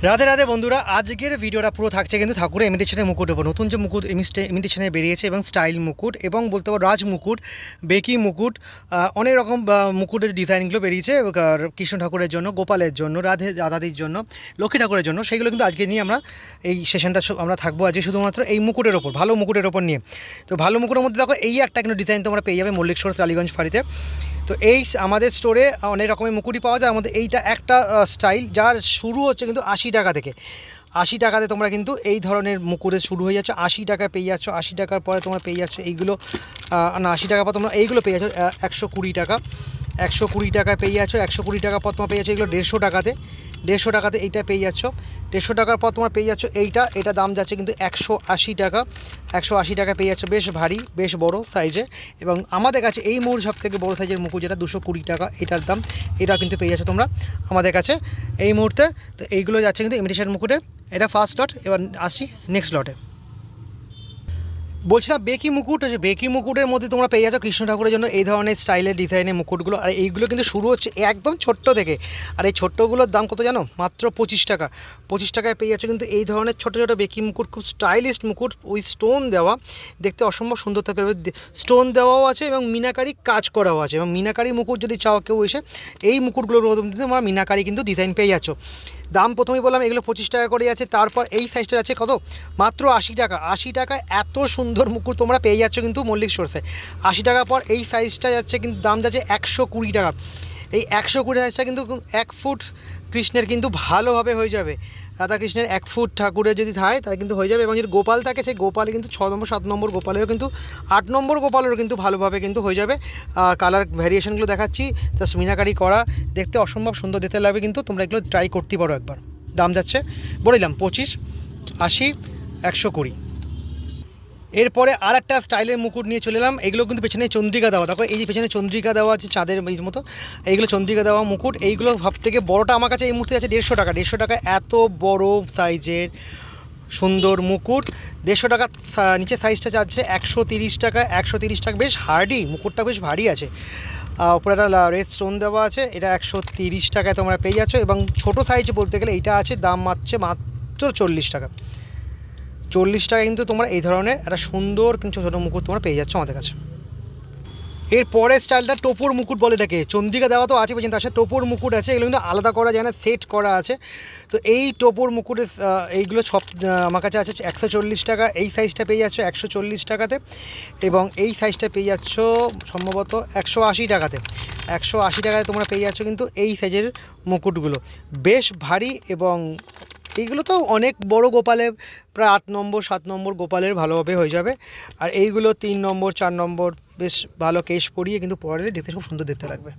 রাধে রাধে বন্ধুরা, আজকের ভিডিওটা পুরো থাকছে কিন্তু ঠাকুরের ইমিটেশনের মুকুটের উপর। নতুন যে মুকুট ইমিটেশনে বেরিয়েছে এবং স্টাইল মুকুট এবং বলতে পারো রাজ মুকুট, বেকি মুকুট, অনেক রকম মুকুটের ডিজাইনগুলো বেরিয়েছে কৃষ্ণ ঠাকুরের জন্য, গোপালের জন্য, রাধাদির জন্য, লক্ষ্মী ঠাকুরের জন্য। সেইগুলো কিন্তু আজকে নিয়ে আমরা এই সেশনটা আমরা থাকবো আজকে শুধুমাত্র এই মুকুটের ওপর, ভালো মুকুটের ওপর নিয়ে। তো ভালো মুকুটের মধ্যে দেখো এই একটা কিন্তু ডিজাইন তোমরা পেয়ে যাবে মল্লিক স্টোর, টালিগঞ্জ ফাঁড়িতে। তো এই আমাদের স্টোরে অনেক রকমের মুকুটই পাওয়া যায়। আমাদের এইটা একটা স্টাইল যার শুরু হচ্ছে কিন্তু 80 টাকা থেকে। 80 টাকাতে তোমরা কিন্তু এই ধরনের মুকুটে শুরু হয়ে যাচ্ছে, 80 টাকায় পেয়ে যাচ্ছ। 80 টাকার পরে তোমরা পেয়ে যাচ্ছ এইগুলো, না 80 টাকার পর তোমরা এইগুলো পেয়ে যাচ্ছ 120 টাকা। 120 টাকায় পেয়ে যাচ্ছ। 120 টাকার পর তোমরা পেয়ে যাচ্ছ এগুলো 150 টাকাতে। 150 টাকাতে এইটা পেয়ে যাচ্ছ। 150 টাকার পর তোমরা পেয়ে যাচ্ছ এটা দাম যাচ্ছে কিন্তু 180 টাকা। 180 টাকা পেয়ে যাচ্ছ, বেশ ভারী, বেশ বড় সাইজে। এবং আমাদের কাছে এই মুকুট সব থেকে বড়ো সাইজের মুকুট যেটা 220 টাকা, এটার দাম। এটা কিন্তু পেয়ে যাচ্ছ তোমরা আমাদের কাছে এই মুহূর্তে। তো এইগুলো যাচ্ছে কিন্তু ইমিটেশন মুকুটে। এটা ফার্স্ট লট। এবার আসছি নেক্সট লটে। বলছিলাম বেকি মুকুট আছে। বেকি মুকুটের মধ্যে তোমরা পেয়ে যাচ্ছ কৃষ্ণ ঠাকুরের জন্য এই ধরনের স্টাইলের ডিজাইনের মুকুটগুলো। আর এইগুলো কিন্তু শুরু হচ্ছে একদম ছোট্ট থেকে। আর এই ছোট্টগুলোর দাম কত জানো? মাত্র 25 টাকা। 25 টাকায় পেয়ে যাচ্ছ কিন্তু এই ধরনের ছোটো ছোটো বেকি মুকুট, খুব স্টাইলিশ মুকুট, ওই স্টোন দেওয়া, দেখতে অসম্ভব সুন্দর থাকে। স্টোন দেওয়াও আছে এবং মিনাকারি কাজ করাও আছে। এবং মিনাকারি মুকুট যদি চাও কেউ এসে, এই মুকুটগুলোর মধ্যে তোমরা মিনাকারি কিন্তু ডিজাইন পেয়ে যাচ্ছ। দাম প্রথমেই বললাম এগুলো 25 টাকা করে আছে। তারপর এই সাইজটা আছে কত? মাত্র 80 টাকা। 80 টাকায় এত সুন্দর মুকুট তোমরা পেয়ে যাচ্ছ কিন্তু মল্লিক স্টোরসে। 80 টাকার পর এই সাইজটা যাচ্ছে কিন্তু দাম যাচ্ছে 120 টাকা। এই 120 সাইজটা কিন্তু 1 ফুট কৃষ্ণের কিন্তু ভালোভাবে হয়ে যাবে। রাধাকৃষ্ণের 1 ফুট ঠাকুরের যদি থাকে তাহলে কিন্তু হয়ে যাবে। এবং যদি গোপাল থাকে সেই গোপালে কিন্তু 6 নম্বর 7 নম্বর গোপালেরও কিন্তু 8 নম্বর গোপালেরও কিন্তু ভালোভাবে কিন্তু হয়ে যাবে। কালার ভ্যারিয়েশনগুলো দেখাচ্ছি, জাস্ট মিনাকারি করা, দেখতে অসম্ভব সুন্দর দেখতে লাগবে। কিন্তু তোমরা এগুলো ট্রাই করতে পারো একবার। দাম যাচ্ছে বলিলাম 25, 80, 120। এরপরে আর একটা স্টাইলের মুকুট নিয়ে চলে এলাম। এগুলো কিন্তু পেছনে চন্দ্রিকা দেওয়া, দেখো এই যে পেছনে চন্দ্রিকা দেওয়া আছে চাঁদের এই মতো, এইগুলো চন্দ্রিকা দেওয়া মুকুট। এইগুলো সব থেকে বড়োটা আমার কাছে এই মুহূর্তে আছে 150 টাকা। 150 টাকা এত বড় সাইজের সুন্দর মুকুট। 150 টাকা নিচে সাইজটা যাচ্ছে 130 টাকা। 130 টাকা, বেশ হার্ডি মুকুটটা, বেশ ভারী আছে। উপরে একটা রেড স্টোন দেওয়া আছে। এটা 130 টাকায় তোমরা পেয়ে যাচ্ছ। এবং ছোটো সাইজ বলতে গেলে এইটা আছে, দাম মাত্র 40 টাকা। 40 টাকা কিন্তু তোমরা এই ধরনের একটা সুন্দর কিন্তু ছোটো মুকুট তোমরা পেয়ে যাচ্ছ আমাদের কাছে। এর পরের স্টাইলটা টোপর মুকুট বলে, এটাকে চন্দ্রিকা দেওয়া তো আছে পর্যন্ত, আসে টোপর মুকুট আছে। এগুলো কিন্তু আলাদা করা যায় না, সেট করা আছে। তো এই টোপর মুকুটের এইগুলো সব আমার কাছে আছে 140 টাকা। এই সাইজটা পেয়ে যাচ্ছ 140 টাকাতে। এবং এই সাইজটা পেয়ে যাচ্ছ সম্ভবত 180 টাকাতে। 180 টাকায় তোমরা পেয়ে যাচ্ছ কিন্তু এই সাইজের মুকুটগুলো, বেশ ভারী। এবং এইগুলো তো অনেক বড় গোপালের, প্রায় 8 নম্বর 7 নম্বর গোপালের ভালোভাবে হয়ে যাবে। আর এইগুলো 3 নম্বর 4 নম্বর, বেশ ভালো কেশ পরিয়ে কিন্তু পরে দেখতে খুব সুন্দর দেখতে লাগবে।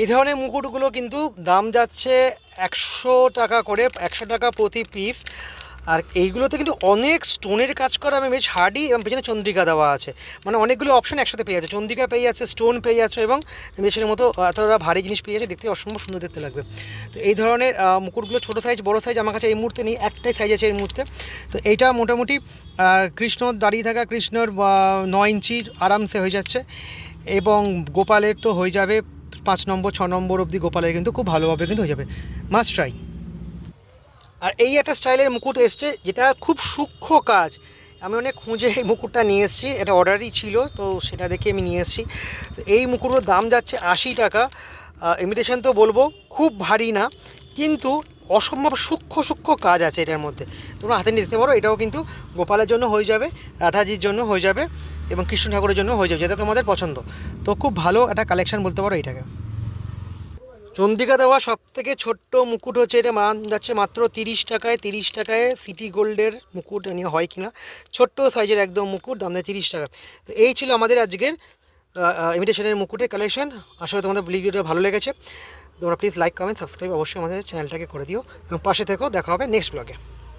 এই ধরনের মুকুটগুলো কিন্তু দাম যাচ্ছে 100 টাকা করে, 100 টাকা প্রতি পিস। আর এইগুলোতে কিন্তু অনেক স্টোনের কাজ করা, আমি বেশ হার্ডি, এবং পেছনে চন্দ্রিকা দেওয়া আছে। মানে অনেকগুলো অপশন একসাথে পেয়ে যাচ্ছে, চন্দ্রিকা পেয়ে যাচ্ছে, স্টোন পেয়ে যাচ্ছে, এবং মেশিনের মতো এতটা ভারী জিনিস পেয়ে যাচ্ছে, দেখতে অসম্ভব সুন্দর দেখতে লাগবে। তো এই ধরনের মুকুটগুলো ছোটো সাইজ বড়ো সাইজ আমার কাছে এই মুহূর্তে নেই, একটাই সাইজ আছে এই মুহূর্তে। তো এইটা মোটামুটি কৃষ্ণ দাঁড়িয়ে থাকা কৃষ্ণর 9 ইঞ্চির আরামসে হয়ে যাচ্ছে। এবং গোপালের তো হয়ে যাবে 5 নম্বর 6 নম্বর অবধি গোপালের কিন্তু খুব ভালোভাবে কিন্তু হয়ে যাবে। Must try. আর এই একটা স্টাইলের মুকুট এসছে যেটা খুব সূক্ষ্ম কাজ। আমি অনেক খুঁজে এই মুকুটটা নিয়ে এসেছি, এটা অর্ডারই ছিল, তো সেটা দেখে আমি নিয়ে এসেছি। তো এই মুকুটের দাম যাচ্ছে 80 টাকা। ইমিটেশন তো বলবো খুব ভারী না, কিন্তু অসম্ভব সূক্ষ্ম কাজ আছে এটার মধ্যে। তোমরা হাতে নিয়ে দিতে পারো। এটাও কিন্তু গোপালের জন্য হয়ে যাবে, রাধাজির জন্য হয়ে যাবে, এবং কৃষ্ণ ঠাকুরের জন্য হয়ে যাবে, যেটা তোমাদের পছন্দ। তো খুব ভালো একটা কালেকশান বলতে পারো এইটাকে। চন্দ্রিকা দেওয়া সব থেকে ছোট্ট মুকুট হচ্ছে এটা, মান যাচ্ছে মাত্র 30 টাকায়। 30 টাকায় সিটি গোল্ডের মুকুট নিয়ে হয় কিনা, ছোট্ট সাইজের একদম মুকুট, দাম দেয় 30 টাকা। তো এই ছিল আমাদের আজকের ইমিটেশনের মুকুটের কালেকশন। আসলে তোমাদের ভিডিওটা ভালো লেগেছে। তোমরা প্লিজ লাইক কমেন্ট সাবস্ক্রাইব অবশ্যই আমাদের চ্যানেলটাকে করে দিও, এবং পাশে থেকেও দেখা হবে নেক্সট ব্লগে।